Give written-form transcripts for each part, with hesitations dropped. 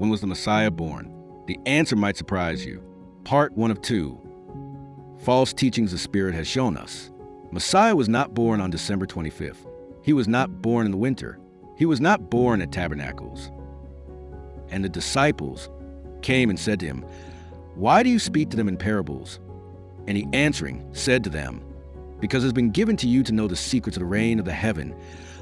When was the Messiah born? The answer might surprise you. Part 1 of 2. False teachings the Spirit has shown us. Messiah was not born on December 25th. He was not born in the winter. He was not born at Tabernacles. And the disciples came and said to him, "Why do you speak to them in parables?" And he answering said to them, "Because it has been given to you to know the secrets of the reign of the heaven,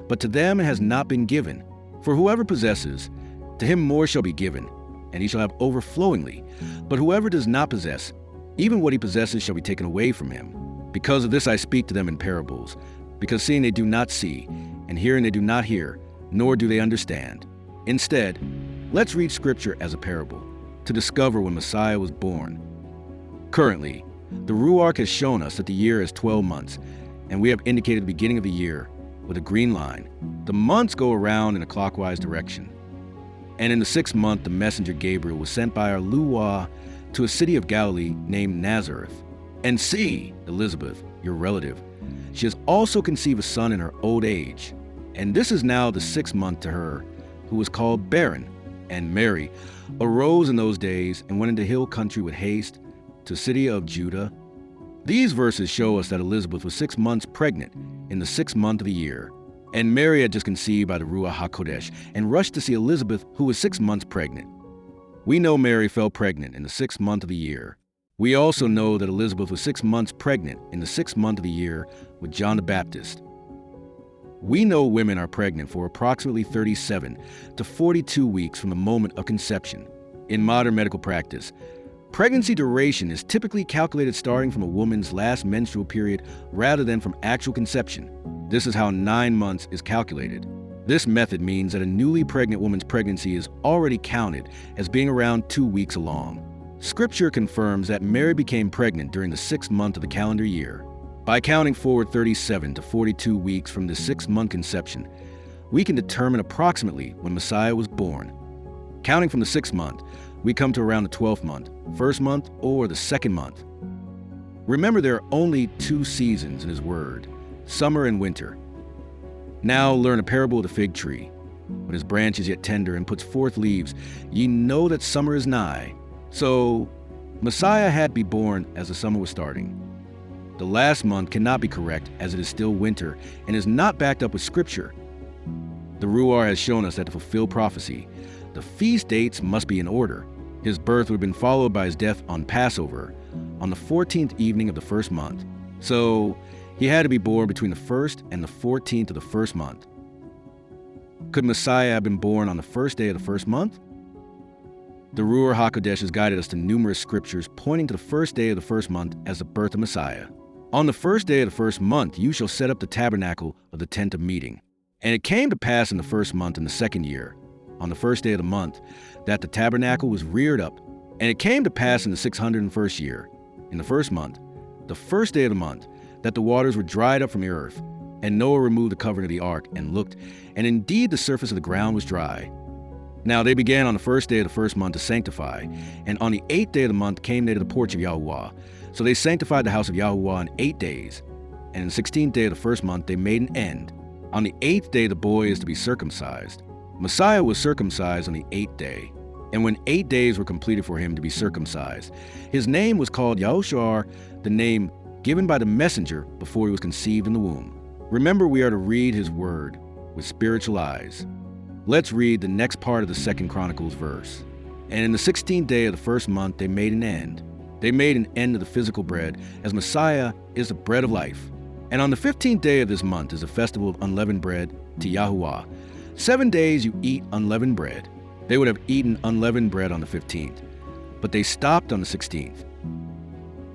but to them it has not been given. For whoever possesses, to him more shall be given, and he shall have overflowingly. But whoever does not possess, even what he possesses shall be taken away from him. Because of this I speak to them in parables, because seeing they do not see, and hearing they do not hear, nor do they understand." Instead, let's read Scripture as a parable to discover when Messiah was born. Currently, the Ruach has shown us that the year has 12 months, and we have indicated the beginning of the year with a green line. The months go around in a clockwise direction. And in the 6th month, the messenger Gabriel was sent by our 𝐤𝐄𝐄 to a city of Galilee named Nazareth. And see, Elizabeth, your relative, she has also conceived a son in her old age. And this is now the 6th month to her, who was called barren. And Mary arose in those days and went into hill country with haste to the city of Judah. These verses show us that Elizabeth was 6 months pregnant in the 6th month of the year. And Mary had just conceived by the 𝐤𝐿𝐻 and rushed to see Elizabeth, who was 6 months pregnant. We know Mary fell pregnant in the 6th month of the year. We also know that Elizabeth was 6 months pregnant in the 6th month of the year with John the Baptist. We know women are pregnant for approximately 37 to 42 weeks from the moment of conception. In modern medical practice, pregnancy duration is typically calculated starting from a woman's last menstrual period rather than from actual conception. This is how 9 months is calculated. This method means that a newly pregnant woman's pregnancy is already counted as being around 2 weeks along. Scripture confirms that Mary became pregnant during the 6th month of the calendar year. By counting forward 37 to 42 weeks from the 6th month conception, we can determine approximately when Messiah was born. Counting from the 6th month, we come to around the 12th month, 1st month, or the 2nd month. Remember, there are only 2 seasons in His Word, summer and winter. Now learn a parable of the fig tree. When his branch is yet tender and puts forth leaves, ye know that summer is nigh. So, Messiah had to be born as the summer was starting. The last month cannot be correct as it is still winter and is not backed up with Scripture. The Ruach has shown us that to fulfill prophecy, the feast dates must be in order. His birth would have been followed by his death on Passover, on the 14th evening of the 1st month. So, he had to be born between the 1st and the 14th of the 1st month. Could Messiah have been born on the 1st day of the 1st month? The 𝐤𝐿𝐻 has guided us to numerous scriptures pointing to the 1st day of the 1st month as the birth of Messiah. On the 1st day of the 1st month, you shall set up the tabernacle of the tent of meeting. And it came to pass in the 1st month in the 2nd year, on the 1st day of the month, that the tabernacle was reared up. And it came to pass in the 601st year, in the 1st month, the 1st day of the month, that the waters were dried up from the earth. And Noah removed the covering of the ark and looked, and indeed the surface of the ground was dry. Now they began on the 1st day of the 1st month to sanctify, and on the 8th day of the month came they to the porch of 𝐤𝐿𝐻. So they sanctified the house of 𝐤𝐿𝐻 in 8 days, and in the 16th day of the 1st month they made an end. On the 8th day the boy is to be circumcised. Messiah was circumcised on the 8th day, and when 8 days were completed for him to be circumcised, his name was called Yahushua, the name given by the messenger before he was conceived in the womb. Remember, we are to read his word with spiritual eyes. Let's read the next part of the 2nd Chronicles verse. And in the 16th day of the 1st month they made an end. They made an end of the physical bread, as Messiah is the bread of life. And on the 15th day of this month is a festival of unleavened bread to Yahuwah. 7 days you eat unleavened bread. They would have eaten unleavened bread on the 15th, but they stopped on the 16th.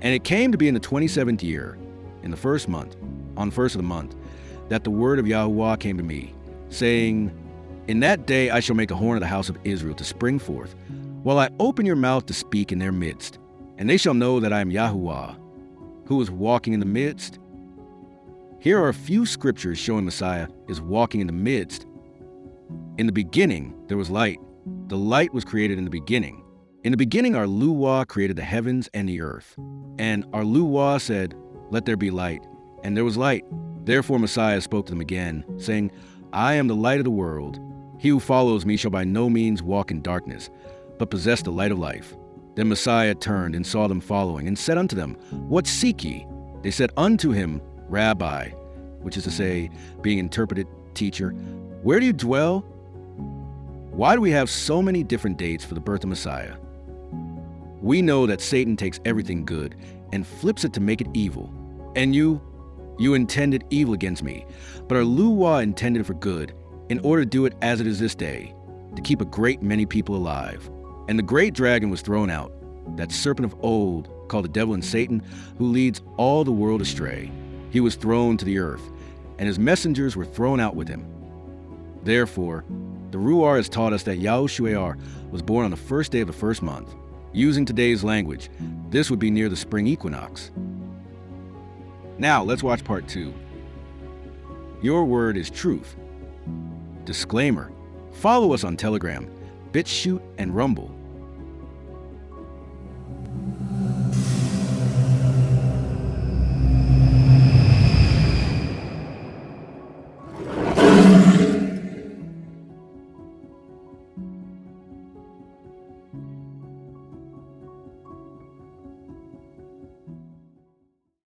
And it came to be in the 27th year, in the 1st month, on the 1st of the month, that the word of Yahuwah came to me, saying, In that day I shall make a horn of the house of Israel to spring forth, while I open your mouth to speak in their midst. And they shall know that I am Yahuwah, who is walking in the midst. Here are a few scriptures showing Messiah is walking in the midst. In the beginning there was light. The light was created in the beginning. In the beginning our 𝐤𝐿𝐻 created the heavens and the earth. And our 𝐤𝐿𝐻 said, Let there be light. And there was light. Therefore Messiah spoke to them again, saying, I am the light of the world. He who follows me shall by no means walk in darkness, but possessed the light of life. Then Messiah turned and saw them following, and said unto them, What seek ye? They said unto him, Rabbi, which is to say, being interpreted, teacher, where do you dwell? Why do we have so many different dates for the birth of Messiah? We know that Satan takes everything good and flips it to make it evil. And you intended evil against me, but our 𝐤𝐄𝐄𝐅 intended it for good, in order to do it as it is this day, to keep a great many people alive. And the great dragon was thrown out, that serpent of old, called the devil and Satan, who leads all the world astray. He was thrown to the earth, and his messengers were thrown out with him. Therefore, the 𝐤𝐄𝐅 has taught us that 𝐤𝐄𝐄𝐅 was born on the first day of the first month. Using today's language, this would be near the spring equinox. Now, let's watch part 2. Your word is truth. Disclaimer: follow us on Telegram, BitChute, and Rumble.